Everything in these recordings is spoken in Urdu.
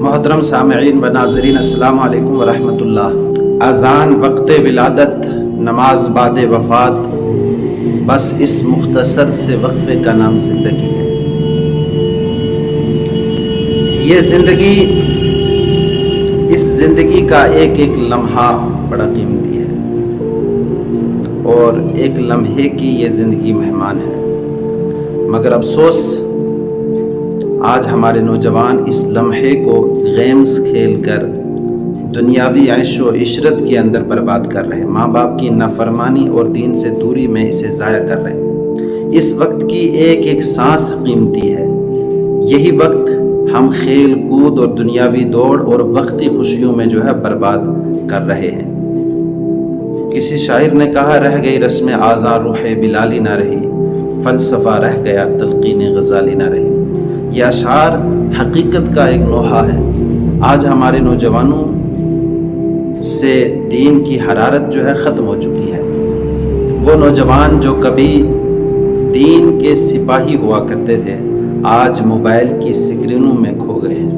محترم سامعین و ناظرین، السلام علیکم ورحمۃ اللہ۔ اذان وقت ولادت، نماز بعد وفات، بس اس مختصر سے وقفے کا نام زندگی ہے۔ یہ زندگی، اس زندگی کا ایک ایک لمحہ بڑا قیمتی ہے اور ایک لمحے کی یہ زندگی مہمان ہے، مگر افسوس آج ہمارے نوجوان اس لمحے کو گیمز کھیل کر دنیاوی عیش و عشرت کے اندر برباد کر رہے ہیں، ماں باپ کی نافرمانی اور دین سے دوری میں اسے ضائع کر رہے ہیں۔ اس وقت کی ایک ایک سانس قیمتی ہے، یہی وقت ہم کھیل کود اور دنیاوی دوڑ اور وقتی خوشیوں میں برباد کر رہے ہیں۔ کسی شاعر نے کہا، رہ گئی رسم آزاں روح بلالی نہ رہی، فلسفہ رہ گیا تلقین غزالی نہ رہی۔ یہ اشعار حقیقت کا ایک لوحہ ہے۔ آج ہمارے نوجوانوں سے دین کی حرارت ختم ہو چکی ہے۔ وہ نوجوان جو کبھی دین کے سپاہی ہوا کرتے تھے، آج موبائل کی سکرینوں میں کھو گئے ہیں۔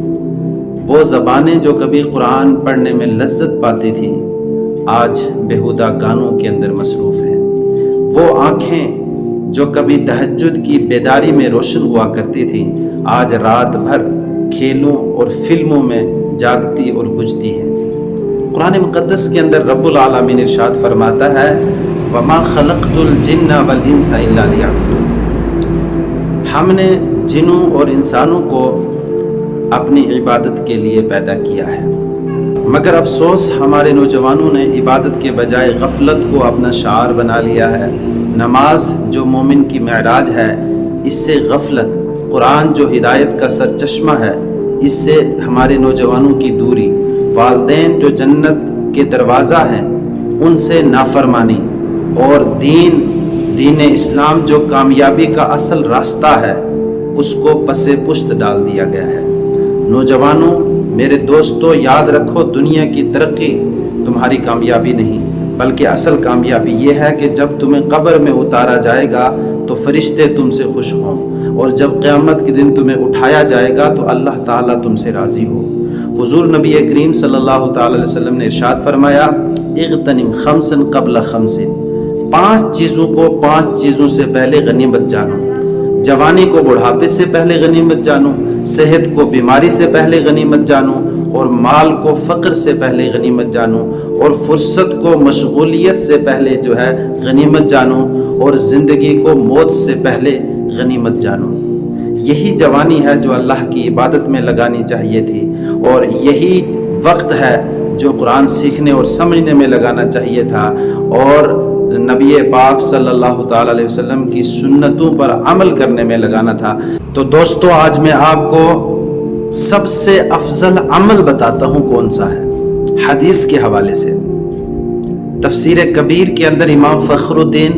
وہ زبانیں جو کبھی قرآن پڑھنے میں لذت پاتی تھی، آج بیہودہ گانوں کے اندر مصروف ہیں۔ وہ آنکھیں جو کبھی تہجد کی بیداری میں روشن ہوا کرتی تھی، آج رات بھر کھیلوں اور فلموں میں جاگتی اور بجھتی ہے۔ قرآن مقدس کے اندر رب العالمین ارشاد فرماتا ہے، وَمَا خَلَقْتُ الْجِنَّ وَالْإِنسَ إِلَّا لِيَعْبُدُونِ۔ ہم نے جنوں اور انسانوں کو اپنی عبادت کے لیے پیدا کیا ہے، مگر افسوس ہمارے نوجوانوں نے عبادت کے بجائے غفلت کو اپنا شعار بنا لیا ہے۔ نماز جو مومن کی معراج ہے، اس سے غفلت، قرآن جو ہدایت کا سرچشمہ ہے، اس سے ہمارے نوجوانوں کی دوری، والدین جو جنت کے دروازہ ہیں ان سے نافرمانی، اور دین اسلام جو کامیابی کا اصل راستہ ہے، اس کو پس پشت ڈال دیا گیا ہے۔ نوجوانوں، میرے دوستو، یاد رکھو، دنیا کی ترقی تمہاری کامیابی نہیں، بلکہ اصل کامیابی یہ ہے کہ جب تمہیں قبر میں اتارا جائے گا تو فرشتے تم سے خوش ہوں، اور جب قیامت کے دن تمہیں اٹھایا جائے گا تو اللہ تعالیٰ تم سے راضی ہو۔ حضور نبی کریم صلی اللہ تعالی علیہ وسلم نے ارشاد فرمایا، اغتنم خمسا قبل خمس، 5 چیزوں کو 5 چیزوں سے پہلے غنیمت جانو۔ جوانی کو بڑھاپے سے پہلے غنیمت جانو، صحت کو بیماری سے پہلے غنیمت جانو، اور مال کو فقر سے پہلے غنیمت جانو، اور فرصت کو مشغولیت سے پہلے غنیمت جانو، اور زندگی کو موت سے پہلے غنیمت جانو۔ یہی جوانی ہے جو اللہ کی عبادت میں لگانی چاہیے تھی، اور یہی وقت ہے جو قرآن سیکھنے اور سمجھنے میں لگانا چاہیے تھا، اور نبی پاک صلی اللہ تعالی علیہ وسلم کی سنتوں پر عمل کرنے میں لگانا تھا۔ تو دوستو، آج میں آپ کو سب سے افضل عمل بتاتا ہوں کون سا ہے، حدیث کے حوالے سے۔ تفسیر کبیر کے اندر امام فخر الدین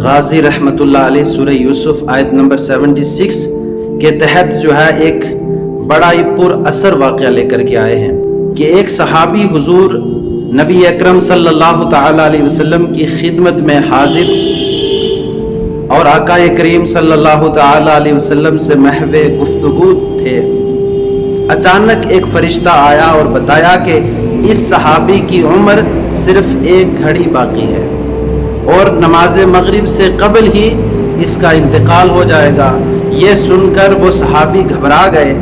رازی رحمۃ اللہ علیہ سورہ یوسف آیت نمبر 76 کے تحت ایک بڑا ہی پر اثر واقعہ لے کر کے آئے ہیں کہ ایک صحابی حضور نبی اکرم صلی اللہ تعالی علیہ وسلم کی خدمت میں حاضر اور آقا کریم صلی اللہ تعالی علیہ وسلم سے محو گفتگو تھے۔ اچانک ایک فرشتہ آیا اور بتایا کہ اس صحابی کی عمر صرف 1 گھڑی باقی ہے اور نماز مغرب سے قبل ہی اس کا انتقال ہو جائے گا۔ یہ سن کر وہ صحابی گھبرا گئے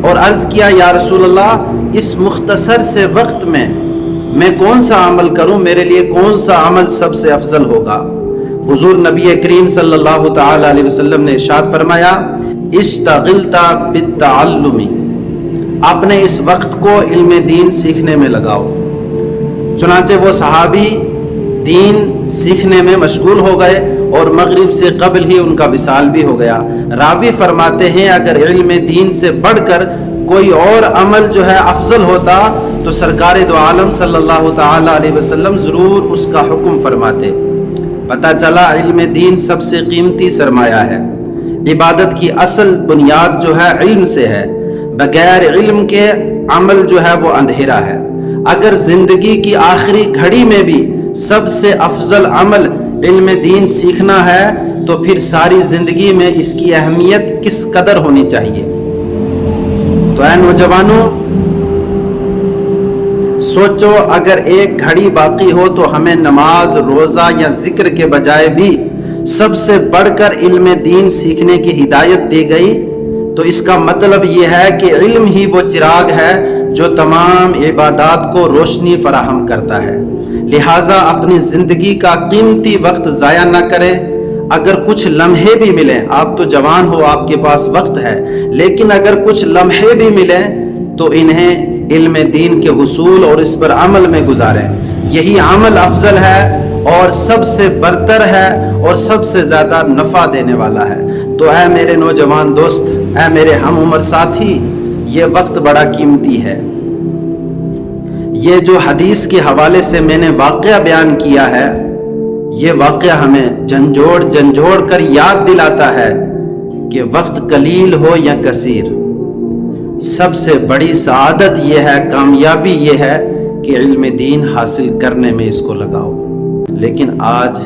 اور عرض کیا، یا رسول اللہ، اس مختصر سے وقت میں کون سا عمل کروں، میرے لیے کون سا عمل سب سے افضل ہوگا؟ حضور نبی کریم صلی اللہ تعالی علیہ وسلم نے ارشاد فرمایا، اشتغلت بالتعلم، اپنے اس وقت کو علم دین سیکھنے میں لگاؤ۔ چنانچہ وہ صحابی دین سیکھنے میں مشغول ہو گئے اور مغرب سے قبل ہی ان کا وصال بھی ہو گیا۔ راوی فرماتے ہیں، اگر علم دین سے بڑھ کر کوئی اور عمل افضل ہوتا تو سرکار دو عالم صلی اللہ تعالی علیہ وسلم ضرور اس کا حکم فرماتے۔ پتہ چلا علم دین سب سے قیمتی سرمایہ ہے۔ عبادت کی اصل بنیاد علم سے ہے، بغیر علم کے عمل وہ اندھیرا ہے۔ اگر زندگی کی آخری گھڑی میں بھی سب سے افضل عمل علم دین سیکھنا ہے تو پھر ساری زندگی میں اس کی اہمیت کس قدر ہونی چاہیے۔ تو اے نوجوانوں، سوچو اگر ایک گھڑی باقی ہو تو ہمیں نماز، روزہ یا ذکر کے بجائے بھی سب سے بڑھ کر علم دین سیکھنے کی ہدایت دی گئی، تو اس کا مطلب یہ ہے کہ علم ہی وہ چراغ ہے جو تمام عبادات کو روشنی فراہم کرتا ہے۔ لہٰذا اپنی زندگی کا قیمتی وقت ضائع نہ کریں۔ اگر کچھ لمحے بھی ملیں، آپ تو جوان ہو، آپ کے پاس وقت ہے، لیکن اگر کچھ لمحے بھی ملیں تو انہیں علم دین کے حصول اور اس پر عمل میں گزاریں۔ یہی عمل افضل ہے اور سب سے برتر ہے اور سب سے زیادہ نفع دینے والا ہے۔ تو اے میرے نوجوان دوست، اے میرے ہم عمر ساتھی، یہ وقت بڑا قیمتی ہے۔ یہ جو حدیث کے حوالے سے میں نے واقعہ بیان کیا ہے، یہ واقعہ ہمیں جھنجھوڑ کر یاد دلاتا ہے کہ وقت قلیل ہو یا کثیر، سب سے بڑی سعادت یہ ہے، کامیابی یہ ہے کہ علم دین حاصل کرنے میں اس کو لگاؤ۔ لیکن آج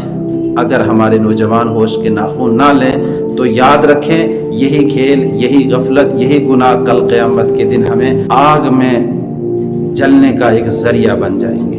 اگر ہمارے نوجوان ہوش کے ناخن نہ لیں تو یاد رکھیں، یہی کھیل، یہی غفلت، یہی گناہ کل قیامت کے دن ہمیں آگ میں جلنے کا ایک ذریعہ بن جائیں گے۔